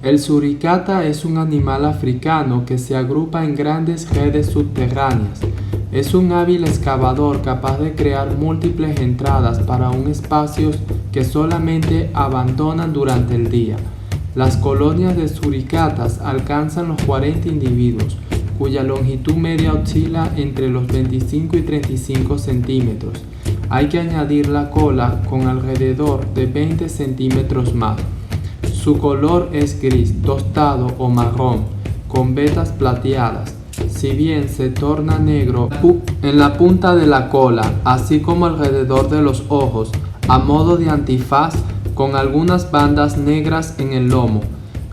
El suricata es un animal africano que se agrupa en grandes redes subterráneas. Es un hábil excavador capaz de crear múltiples entradas para un espacio que solamente abandonan durante el día. Las colonias de suricatas alcanzan los 40 individuos, cuya longitud media oscila entre los 25 y 35 centímetros. Hay que añadir la cola con alrededor de 20 centímetros más. Su color es gris, tostado o marrón, con vetas plateadas, si bien se torna negro en la punta de la cola, así como alrededor de los ojos, a modo de antifaz, con algunas bandas negras en el lomo.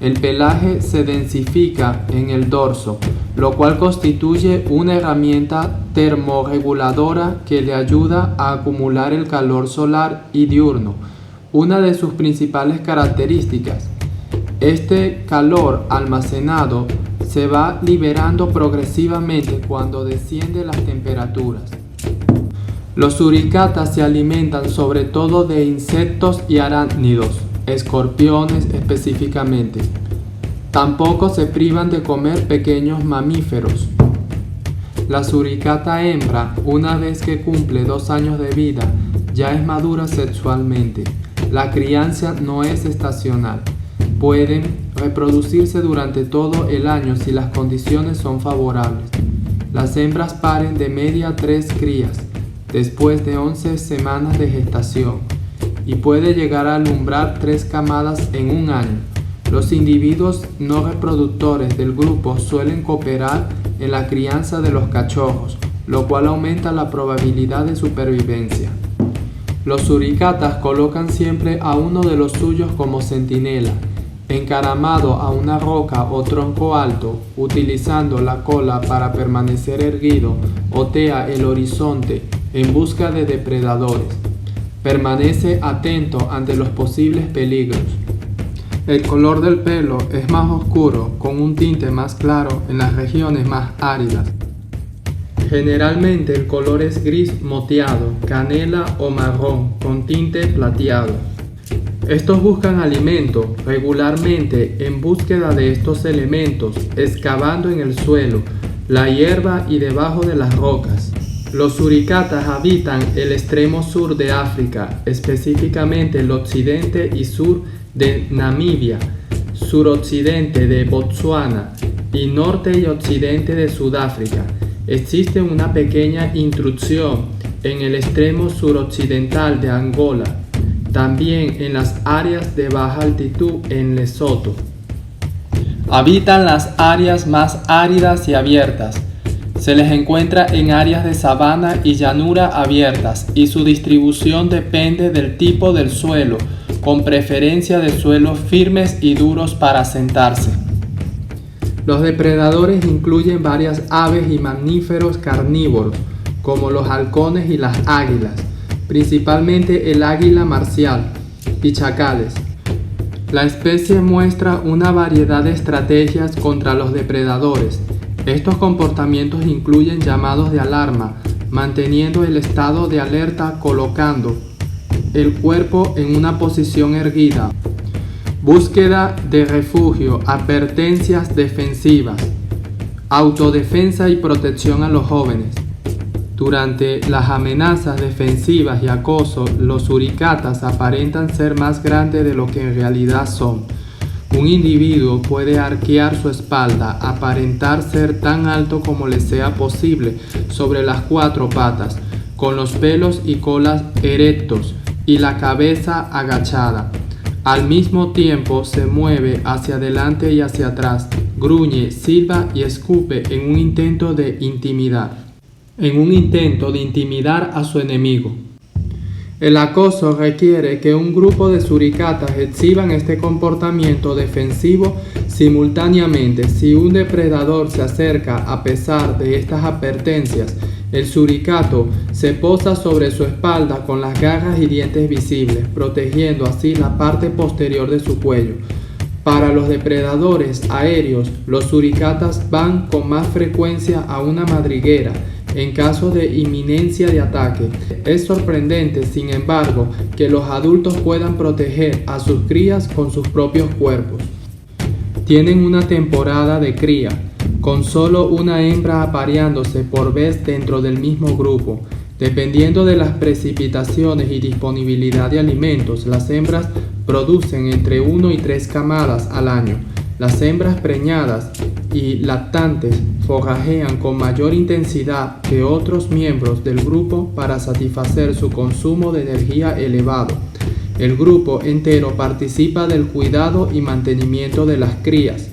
El pelaje se densifica en el dorso, lo cual constituye una herramienta termorreguladora que le ayuda a acumular el calor solar y diurno. Una de sus principales características, este calor almacenado se va liberando progresivamente cuando descienden las temperaturas. Los suricatas se alimentan sobre todo de insectos y arácnidos, escorpiones específicamente. Tampoco se privan de comer pequeños mamíferos. La suricata hembra, una vez que cumple 2 años de vida, ya es madura sexualmente. La crianza no es estacional. Pueden reproducirse durante todo el año si las condiciones son favorables. Las hembras paren de media 3 crías después de 11 semanas de gestación y puede llegar a alumbrar 3 camadas en un año. Los individuos no reproductores del grupo suelen cooperar en la crianza de los cachorros, lo cual aumenta la probabilidad de supervivencia. Los suricatas colocan siempre a uno de los suyos como centinela, encaramado a una roca o tronco alto, utilizando la cola para permanecer erguido, otea el horizonte en busca de depredadores. Permanece atento ante los posibles peligros. El color del pelo es más oscuro, con un tinte más claro en las regiones más áridas. Generalmente el color es gris moteado, canela o marrón, con tinte plateado. Estos buscan alimento regularmente en búsqueda de estos elementos, excavando en el suelo, la hierba y debajo de las rocas. Los suricatas habitan el extremo sur de África, específicamente el occidente y sur de Namibia, suroccidente de Botsuana y norte y occidente de Sudáfrica. Existe una pequeña intrusión en el extremo suroccidental de Angola, también en las áreas de baja altitud en Lesoto. Habitan las áreas más áridas y abiertas. Se les encuentra en áreas de sabana y llanura abiertas y su distribución depende del tipo del suelo, con preferencia de suelos firmes y duros para asentarse. Los depredadores incluyen varias aves y mamíferos carnívoros, como los halcones y las águilas, principalmente el águila marcial, y chacales. La especie muestra una variedad de estrategias contra los depredadores. Estos comportamientos incluyen llamados de alarma, manteniendo el estado de alerta colocando el cuerpo en una posición erguida, búsqueda de refugio, advertencias defensivas, autodefensa y protección a los jóvenes. Durante las amenazas defensivas y acoso, los suricatas aparentan ser más grandes de lo que en realidad son. Un individuo puede arquear su espalda, aparentar ser tan alto como le sea posible sobre las 4 patas, con los pelos y colas erectos y la cabeza agachada. Al mismo tiempo se mueve hacia adelante y hacia atrás, gruñe, silba y escupe en un intento de intimidar a su enemigo. El acoso requiere que un grupo de suricatas exhiban este comportamiento defensivo simultáneamente. Si un depredador se acerca a pesar de estas advertencias, el suricato se posa sobre su espalda con las garras y dientes visibles, protegiendo así la parte posterior de su cuello. Para los depredadores aéreos, los suricatas van con más frecuencia a una madriguera en caso de inminencia de ataque. Es sorprendente, sin embargo, que los adultos puedan proteger a sus crías con sus propios cuerpos. Tienen una temporada de cría, con solo una hembra apareándose por vez dentro del mismo grupo. Dependiendo de las precipitaciones y disponibilidad de alimentos, las hembras producen entre 1 y 3 camadas al año. Las hembras preñadas y lactantes forrajean con mayor intensidad que otros miembros del grupo para satisfacer su consumo de energía elevado. El grupo entero participa del cuidado y mantenimiento de las crías,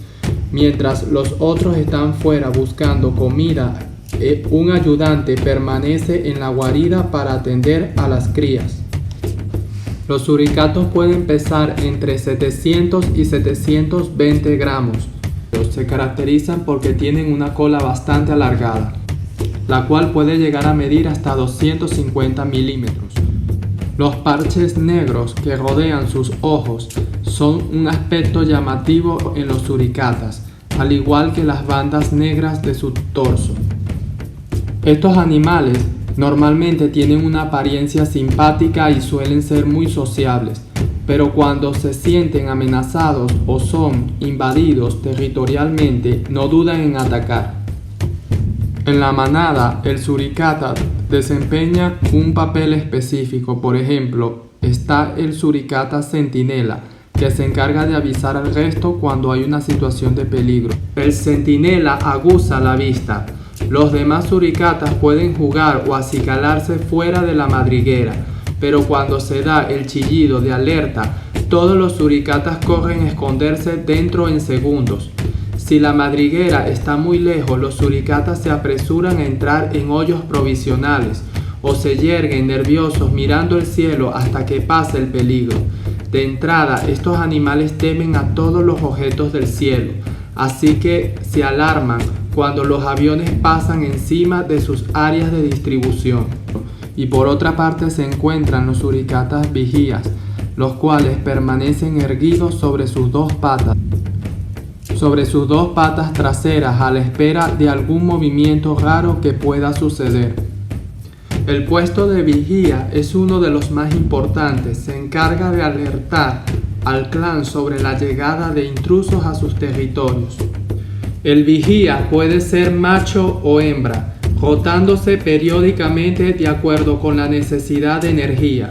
mientras los otros están fuera buscando comida. Un ayudante permanece en la guarida para atender a las crías. Los suricatos pueden pesar entre 700 y 720 gramos. Se caracterizan porque tienen una cola bastante alargada, la cual puede llegar a medir hasta 250 milímetros. Los parches negros que rodean sus ojos son un aspecto llamativo en los suricatas, al igual que las bandas negras de su torso. Estos animales normalmente tienen una apariencia simpática y suelen ser muy sociables, pero cuando se sienten amenazados o son invadidos territorialmente, no dudan en atacar. En la manada, el suricata desempeña un papel específico. Por ejemplo, está el suricata centinela, que se encarga de avisar al resto cuando hay una situación de peligro. El centinela aguza la vista. Los demás suricatas pueden jugar o acicalarse fuera de la madriguera, pero cuando se da el chillido de alerta, todos los suricatas corren a esconderse dentro en segundos. Si la madriguera está muy lejos, los suricatas se apresuran a entrar en hoyos provisionales o se yerguen nerviosos mirando el cielo hasta que pase el peligro. De entrada, estos animales temen a todos los objetos del cielo, así que se alarman cuando los aviones pasan encima de sus áreas de distribución. Y por otra parte se encuentran los suricatas vigías, los cuales permanecen erguidos sobre sus dos patas traseras a la espera de algún movimiento raro que pueda suceder. El puesto de vigía es uno de los más importantes. Se encarga de alertar al clan sobre la llegada de intrusos a sus territorios. El vigía puede ser macho o hembra, rotándose periódicamente de acuerdo con la necesidad de energía.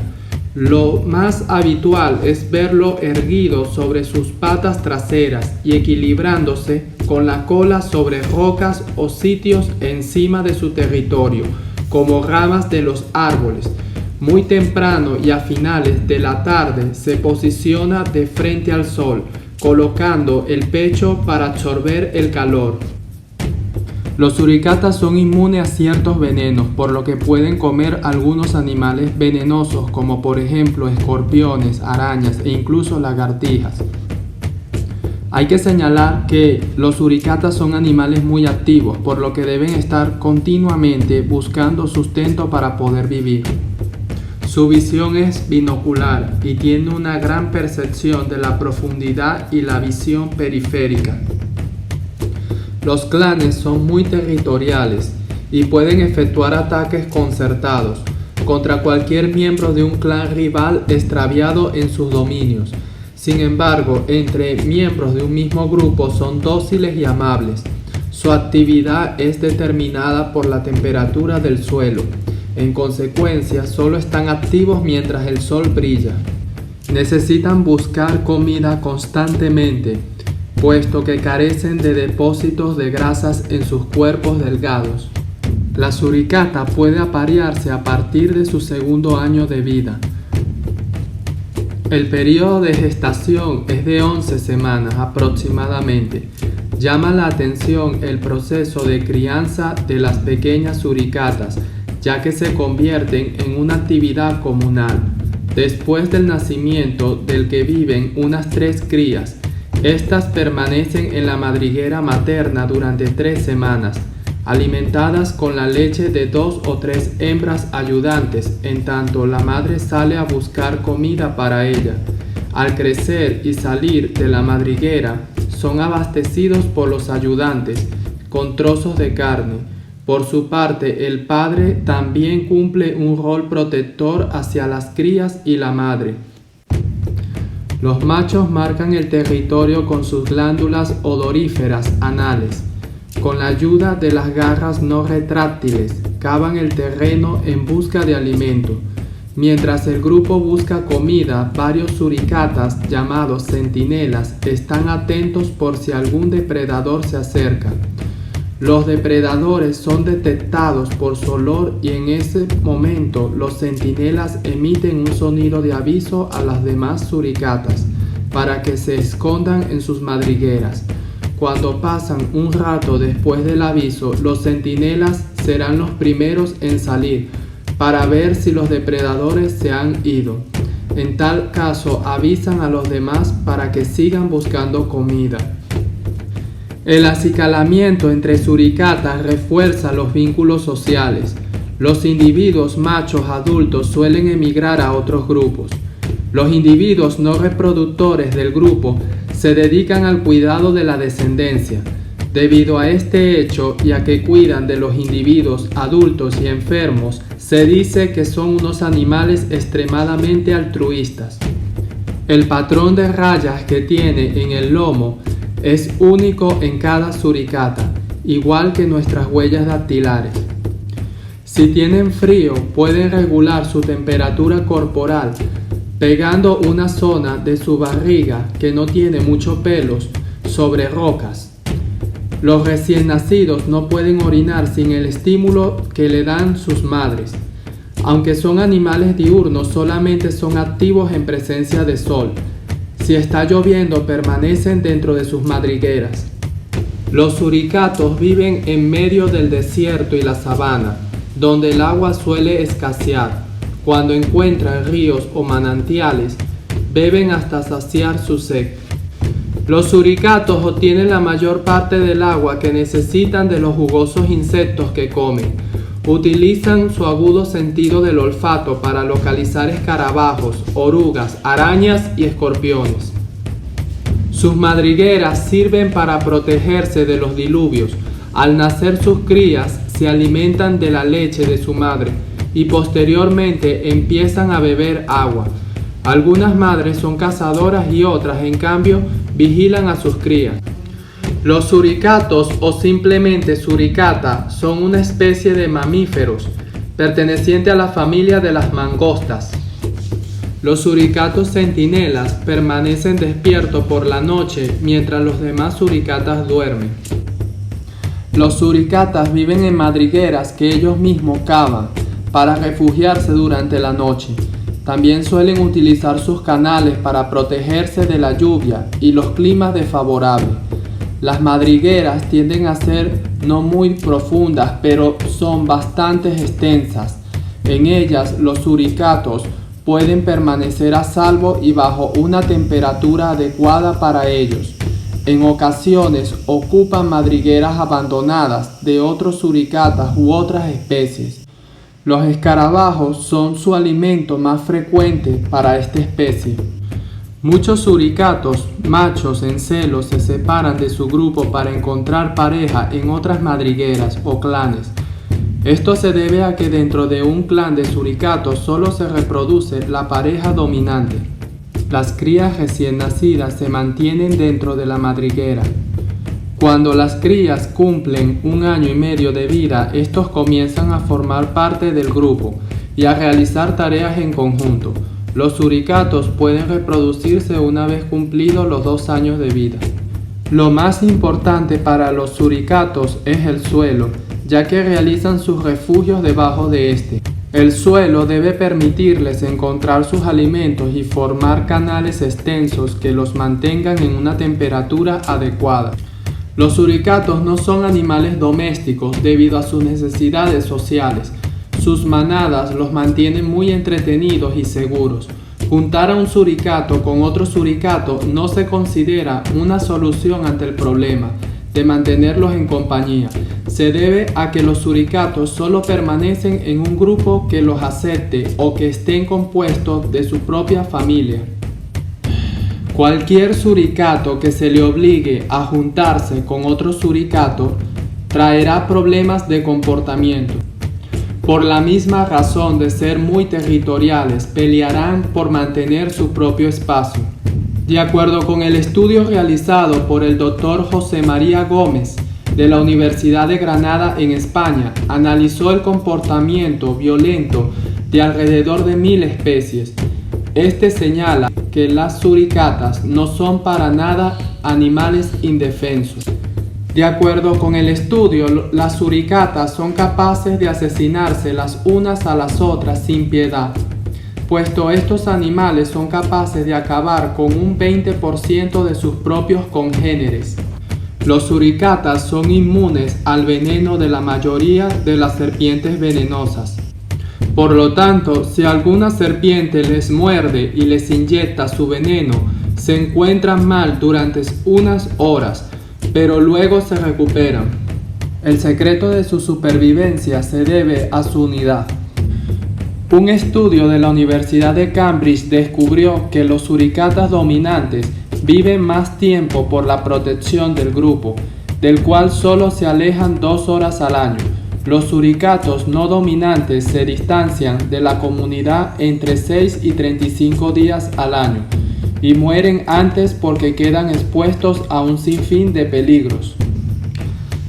Lo más habitual es verlo erguido sobre sus patas traseras y equilibrándose con la cola sobre rocas o sitios encima de su territorio, como ramas de los árboles. Muy temprano y a finales de la tarde se posiciona de frente al sol, colocando el pecho para absorber el calor. Los suricatas son inmunes a ciertos venenos, por lo que pueden comer algunos animales venenosos como por ejemplo escorpiones, arañas e incluso lagartijas. Hay que señalar que los suricatas son animales muy activos, por lo que deben estar continuamente buscando sustento para poder vivir. Su visión es binocular y tiene una gran percepción de la profundidad y la visión periférica. Los clanes son muy territoriales y pueden efectuar ataques concertados contra cualquier miembro de un clan rival extraviado en sus dominios. Sin embargo, entre miembros de un mismo grupo son dóciles y amables. Su actividad es determinada por la temperatura del suelo. En consecuencia, solo están activos mientras el sol brilla. Necesitan buscar comida constantemente, puesto que carecen de depósitos de grasas en sus cuerpos delgados. La suricata puede aparearse a partir de su segundo año de vida. El periodo de gestación es de 11 semanas aproximadamente. Llama la atención el proceso de crianza de las pequeñas suricatas, ya que se convierten en una actividad comunal. Después del nacimiento, del que viven unas 3 crías, estas permanecen en la madriguera materna durante 3 semanas, alimentadas con la leche de 2 o 3 hembras ayudantes, en tanto la madre sale a buscar comida para ella. Al crecer y salir de la madriguera, son abastecidos por los ayudantes con trozos de carne. Por su parte, el padre también cumple un rol protector hacia las crías y la madre. Los machos marcan el territorio con sus glándulas odoríferas anales. Con la ayuda de las garras no retráctiles, cavan el terreno en busca de alimento. Mientras el grupo busca comida, varios suricatas, llamados centinelas, están atentos por si algún depredador se acerca. Los depredadores son detectados por su olor y en ese momento los centinelas emiten un sonido de aviso a las demás suricatas para que se escondan en sus madrigueras. Cuando pasan un rato después del aviso, los centinelas serán los primeros en salir para ver si los depredadores se han ido. En tal caso, avisan a los demás para que sigan buscando comida. El acicalamiento entre suricatas refuerza los vínculos sociales. Los individuos machos adultos suelen emigrar a otros grupos. Los individuos no reproductores del grupo se dedican al cuidado de la descendencia. Debido a este hecho y a que cuidan de los individuos adultos y enfermos, se dice que son unos animales extremadamente altruistas. El patrón de rayas que tiene en el lomo es único en cada suricata, igual que nuestras huellas dactilares. Si tienen frío, pueden regular su temperatura corporal pegando una zona de su barriga que no tiene muchos pelos sobre rocas. Los recién nacidos no pueden orinar sin el estímulo que le dan sus madres. Aunque son animales diurnos, solamente son activos en presencia de sol. Si está lloviendo, permanecen dentro de sus madrigueras. Los suricatos viven en medio del desierto y la sabana, donde el agua suele escasear. Cuando encuentran ríos o manantiales, beben hasta saciar su sed. Los suricatos obtienen la mayor parte del agua que necesitan de los jugosos insectos que comen. Utilizan su agudo sentido del olfato para localizar escarabajos, orugas, arañas y escorpiones. Sus madrigueras sirven para protegerse de los diluvios. Al nacer sus crías, se alimentan de la leche de su madre y posteriormente empiezan a beber agua. Algunas madres son cazadoras y otras, en cambio, vigilan a sus crías. Los suricatos o simplemente suricata son una especie de mamíferos perteneciente a la familia de las mangostas. Los suricatos centinelas permanecen despiertos por la noche mientras los demás suricatas duermen. Los suricatas viven en madrigueras que ellos mismos cavan para refugiarse durante la noche. También suelen utilizar sus canales para protegerse de la lluvia y los climas desfavorables. Las madrigueras tienden a ser no muy profundas, pero son bastante extensas. En ellas, los suricatos pueden permanecer a salvo y bajo una temperatura adecuada para ellos. En ocasiones ocupan madrigueras abandonadas de otros suricatas u otras especies. Los escarabajos son su alimento más frecuente para esta especie. Muchos suricatos machos en celo se separan de su grupo para encontrar pareja en otras madrigueras o clanes. Esto se debe a que dentro de un clan de suricatos solo se reproduce la pareja dominante. Las crías recién nacidas se mantienen dentro de la madriguera. Cuando las crías cumplen 1 año y medio de vida, estos comienzan a formar parte del grupo y a realizar tareas en conjunto. Los suricatos pueden reproducirse una vez cumplidos los 2 años de vida. Lo más importante para los suricatos es el suelo, ya que realizan sus refugios debajo de este. El suelo debe permitirles encontrar sus alimentos y formar canales extensos que los mantengan en una temperatura adecuada. Los suricatos no son animales domésticos debido a sus necesidades sociales. Sus manadas los mantienen muy entretenidos y seguros. Juntar a un suricato con otro suricato no se considera una solución ante el problema de mantenerlos en compañía. Se debe a que los suricatos solo permanecen en un grupo que los acepte o que estén compuestos de su propia familia. Cualquier suricato que se le obligue a juntarse con otro suricato traerá problemas de comportamiento. Por la misma razón de ser muy territoriales, pelearán por mantener su propio espacio. De acuerdo con el estudio realizado por el Dr. José María Gómez de la Universidad de Granada en España, analizó el comportamiento violento de alrededor de 1000 especies. Este señala que las suricatas no son para nada animales indefensos. De acuerdo con el estudio, las suricatas son capaces de asesinarse las unas a las otras sin piedad, puesto estos animales son capaces de acabar con un 20% de sus propios congéneres. Los suricatas son inmunes al veneno de la mayoría de las serpientes venenosas. Por lo tanto, si alguna serpiente les muerde y les inyecta su veneno, se encuentran mal durante unas horas, pero luego se recuperan. El secreto de su supervivencia se debe a su unidad. Un estudio de la Universidad de Cambridge descubrió que los suricatas dominantes viven más tiempo por la protección del grupo, del cual solo se alejan 2 horas al año. Los suricatos no dominantes se distancian de la comunidad entre 6 y 35 días al año y mueren antes porque quedan expuestos a un sinfín de peligros.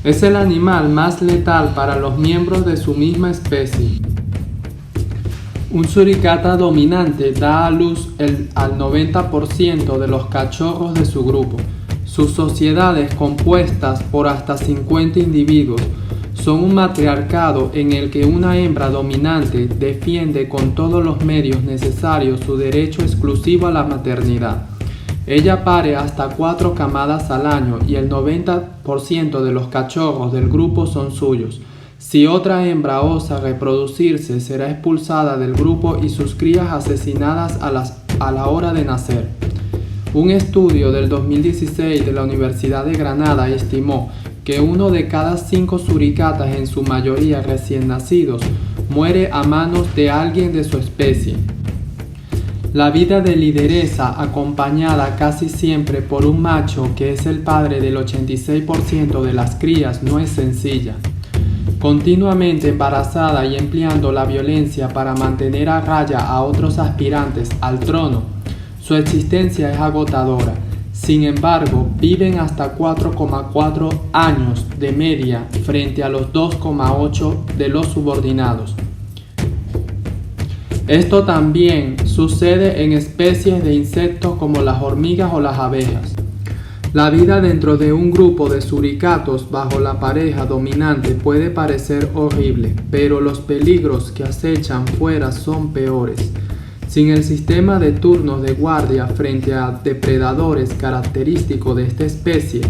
Es el animal más letal para los miembros de su misma especie. Un suricata dominante da a luz al 90% de los cachorros de su grupo. Sus sociedades, compuestas por hasta 50 individuos, son un matriarcado en el que una hembra dominante defiende con todos los medios necesarios su derecho exclusivo a la maternidad. Ella pare hasta 4 camadas al año y el 90% de los cachorros del grupo son suyos. Si otra hembra osa reproducirse, será expulsada del grupo y sus crías asesinadas a la hora de nacer. Un estudio del 2016 de la Universidad de Granada estimó que 1 de cada 5 suricatas, en su mayoría recién nacidos, muere a manos de alguien de su especie. La vida de lideresa, acompañada casi siempre por un macho que es el padre del 86% de las crías, no es sencilla. Continuamente embarazada y empleando la violencia para mantener a raya a otros aspirantes al trono, su existencia es agotadora. Sin embargo, viven hasta 4,4 años de media frente a los 2,8 de los subordinados. Esto también sucede en especies de insectos como las hormigas o las abejas. La vida dentro de un grupo de suricatos bajo la pareja dominante puede parecer horrible, pero los peligros que acechan fuera son peores. Sin el sistema de turnos de guardia frente a depredadores característico de esta especie,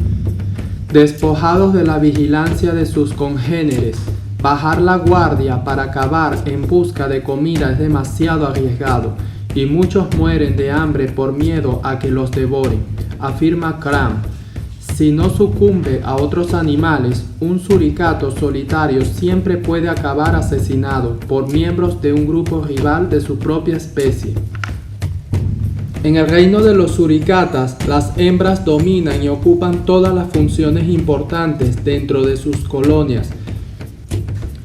despojados de la vigilancia de sus congéneres, bajar la guardia para acabar en busca de comida es demasiado arriesgado y muchos mueren de hambre por miedo a que los devoren, afirma Cram. Si no sucumbe a otros animales, un suricato solitario siempre puede acabar asesinado por miembros de un grupo rival de su propia especie. En el reino de los suricatas, las hembras dominan y ocupan todas las funciones importantes dentro de sus colonias.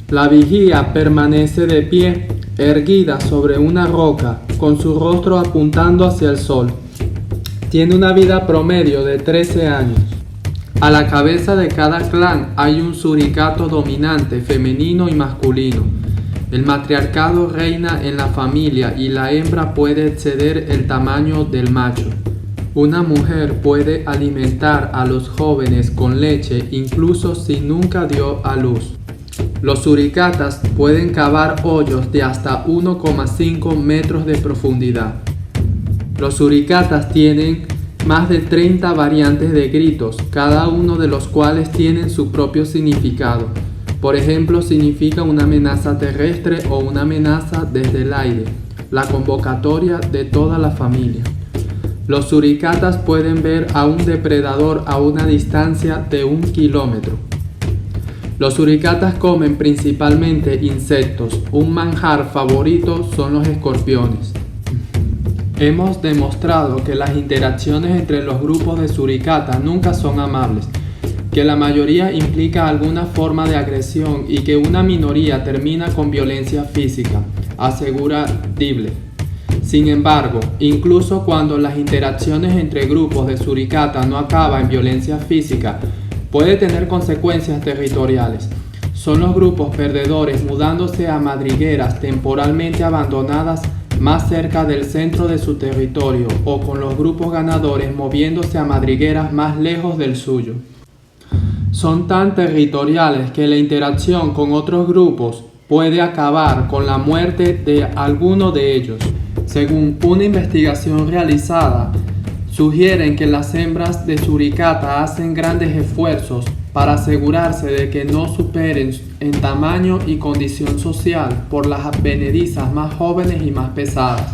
La vigía permanece de pie, erguida sobre una roca, con su rostro apuntando hacia el sol. Tiene una vida promedio de 13 años. A la cabeza de cada clan hay un suricato dominante, femenino y masculino. El matriarcado reina en la familia y la hembra puede exceder el tamaño del macho. Una mujer puede alimentar a los jóvenes con leche incluso si nunca dio a luz. Los suricatas pueden cavar hoyos de hasta 1,5 metros de profundidad. Los suricatas tienen más de 30 variantes de gritos, cada uno de los cuales tienen su propio significado. Por ejemplo, significa una amenaza terrestre o una amenaza desde el aire, la convocatoria de toda la familia. Los suricatas pueden ver a un depredador a una distancia de 1 kilómetro. Los suricatas comen principalmente insectos. Un manjar favorito son los escorpiones. Hemos demostrado que las interacciones entre los grupos de suricatas nunca son amables, que la mayoría implica alguna forma de agresión y que una minoría termina con violencia física, asegura Dible. Sin embargo, incluso cuando las interacciones entre grupos de suricatas no acaban en violencia física, puede tener consecuencias territoriales. Son los grupos perdedores mudándose a madrigueras temporalmente abandonadas más cerca del centro de su territorio, o con los grupos ganadores moviéndose a madrigueras más lejos del suyo. Son tan territoriales que la interacción con otros grupos puede acabar con la muerte de alguno de ellos. Según una investigación realizada, sugieren que las hembras de suricata hacen grandes esfuerzos para asegurarse de que no superen en tamaño y condición social por las advenedizas más jóvenes y más pesadas.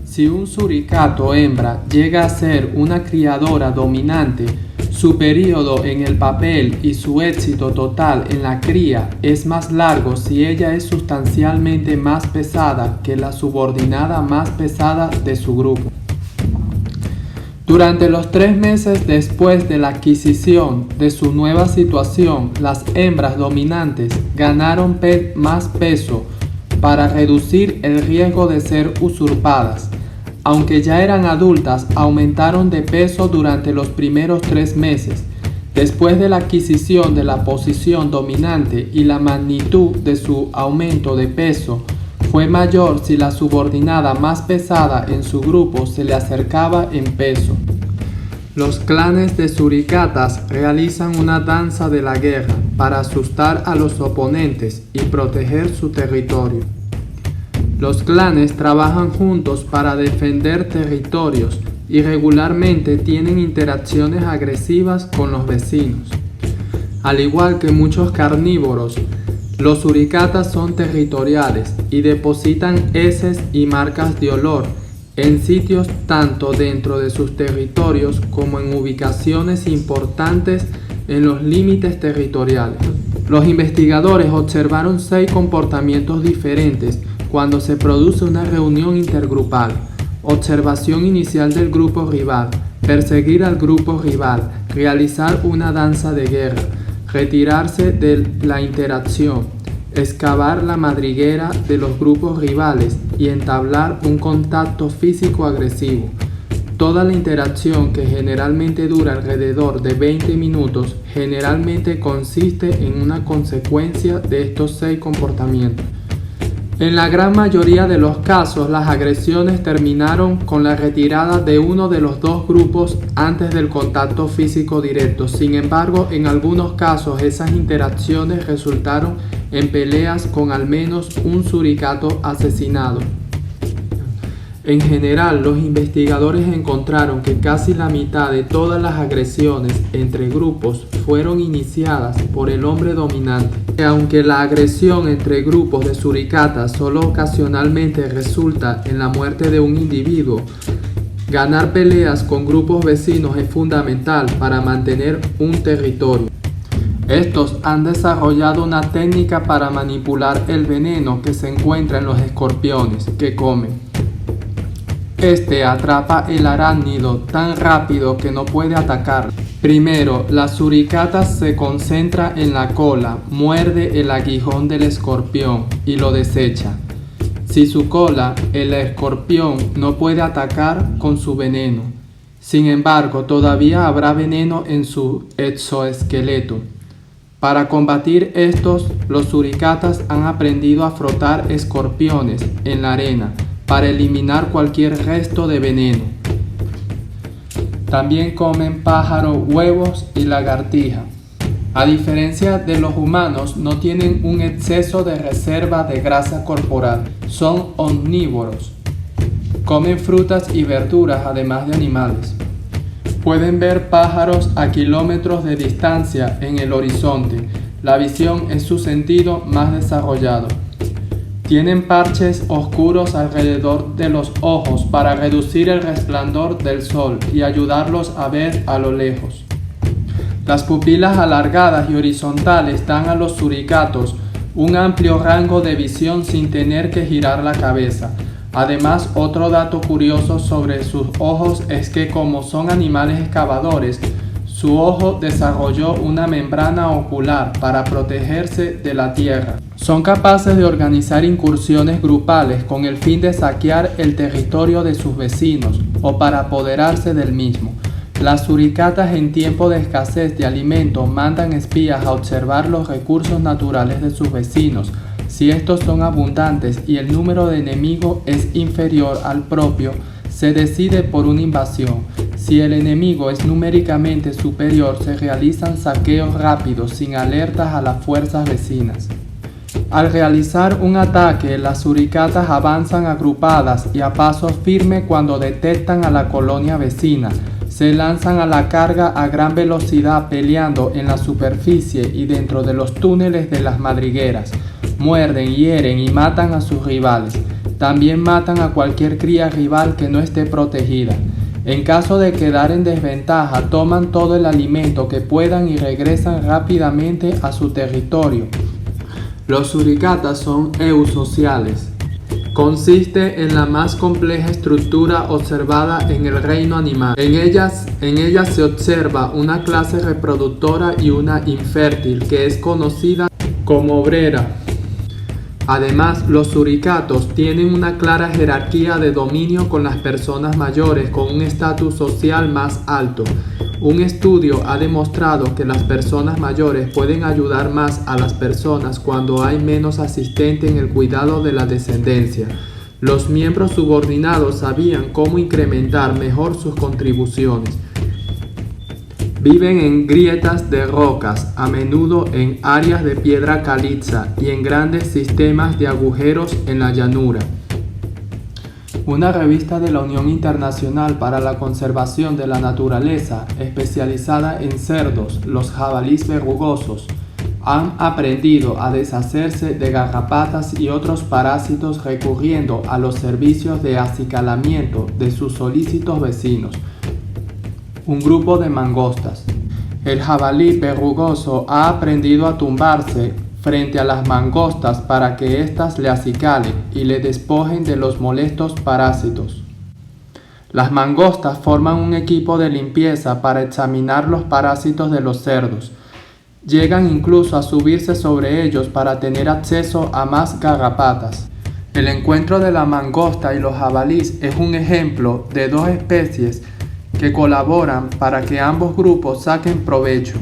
Si un suricato hembra llega a ser una criadora dominante, su período en el papel y su éxito total en la cría es más largo si ella es sustancialmente más pesada que la subordinada más pesada de su grupo. Durante los 3 meses después de la adquisición de su nueva situación, las hembras dominantes ganaron más peso para reducir el riesgo de ser usurpadas. Aunque ya eran adultas, aumentaron de peso durante los primeros 3 meses. Después de la adquisición de la posición dominante y la magnitud de su aumento de peso fue mayor si la subordinada más pesada en su grupo se le acercaba en peso. Los clanes de suricatas realizan una danza de la guerra para asustar a los oponentes y proteger su territorio. Los clanes trabajan juntos para defender territorios y regularmente tienen interacciones agresivas con los vecinos. Al igual que muchos carnívoros, los suricatas son territoriales y depositan heces y marcas de olor en sitios tanto dentro de sus territorios como en ubicaciones importantes en los límites territoriales. Los investigadores observaron 6 comportamientos diferentes cuando se produce una reunión intergrupal: observación inicial del grupo rival, perseguir al grupo rival, realizar una danza de guerra, retirarse de la interacción, excavar la madriguera de los grupos rivales y entablar un contacto físico agresivo. Toda la interacción, que generalmente dura alrededor de 20 minutos, generalmente consiste en una consecuencia de estos 6 comportamientos. En la gran mayoría de los casos, las agresiones terminaron con la retirada de uno de los 2 grupos antes del contacto físico directo. Sin embargo, en algunos casos esas interacciones resultaron en peleas con al menos un suricato asesinado. En general, los investigadores encontraron que casi la mitad de todas las agresiones entre grupos fueron iniciadas por el hombre dominante. Aunque la agresión entre grupos de suricatas solo ocasionalmente resulta en la muerte de un individuo, ganar peleas con grupos vecinos es fundamental para mantener un territorio. Estos han desarrollado una técnica para manipular el veneno que se encuentra en los escorpiones que comen. Este atrapa el arácnido tan rápido que no puede atacar. Primero, la suricata se concentra en la cola, muerde el aguijón del escorpión y lo desecha. Si su cola, el escorpión no puede atacar con su veneno. Sin embargo, todavía habrá veneno en su exoesqueleto. Para combatir estos, los suricatas han aprendido a frotar escorpiones en la arena para eliminar cualquier resto de veneno. También comen pájaros, huevos y lagartija. A diferencia de los humanos, no tienen un exceso de reserva de grasa corporal. Son omnívoros. Comen frutas y verduras además de animales. Pueden ver pájaros a kilómetros de distancia en el horizonte. La visión es su sentido más desarrollado. Tienen parches oscuros alrededor de los ojos para reducir el resplandor del sol y ayudarlos a ver a lo lejos. Las pupilas alargadas y horizontales dan a los suricatos un amplio rango de visión sin tener que girar la cabeza. Además, otro dato curioso sobre sus ojos es que, como son animales excavadores, Su ojo desarrolló una membrana ocular para protegerse de la tierra. Son capaces de organizar incursiones grupales con el fin de saquear el territorio de sus vecinos o para apoderarse del mismo. Las suricatas en tiempo de escasez de alimentos mandan espías a observar los recursos naturales de sus vecinos. Si estos son abundantes y el número de enemigos es inferior al propio, se decide por una invasión. Si el enemigo es numéricamente superior, se realizan saqueos rápidos sin alertas a las fuerzas vecinas. Al realizar un ataque, las suricatas avanzan agrupadas y a paso firme cuando detectan a la colonia vecina. Se lanzan a la carga a gran velocidad peleando en la superficie y dentro de los túneles de las madrigueras. Muerden, hieren y matan a sus rivales. También matan a cualquier cría rival que no esté protegida. En caso de quedar en desventaja, toman todo el alimento que puedan y regresan rápidamente a su territorio. Los suricatas son eusociales. Consiste en la más compleja estructura observada en el reino animal. En ellas se observa una clase reproductora y una infértil, que es conocida como obrera. Además, los suricatos tienen una clara jerarquía de dominio con las personas mayores con un estatus social más alto. Un estudio ha demostrado que las personas mayores pueden ayudar más a las personas cuando hay menos asistente en el cuidado de la descendencia. Los miembros subordinados sabían cómo incrementar mejor sus contribuciones. Viven en grietas de rocas, a menudo en áreas de piedra caliza y en grandes sistemas de agujeros en la llanura. Una revista de la Unión Internacional para la Conservación de la Naturaleza, especializada en cerdos, los jabalíes verrugosos, han aprendido a deshacerse de garrapatas y otros parásitos recurriendo a los servicios de acicalamiento de sus solícitos vecinos. Un grupo de mangostas. El jabalí verrugoso ha aprendido a tumbarse frente a las mangostas para que éstas le acicalen y le despojen de los molestos parásitos. Las mangostas forman un equipo de limpieza para examinar los parásitos de los cerdos. Llegan incluso a subirse sobre ellos para tener acceso a más garrapatas. El encuentro de la mangosta y los jabalíes es un ejemplo de dos especies que colaboran para que ambos grupos saquen provecho.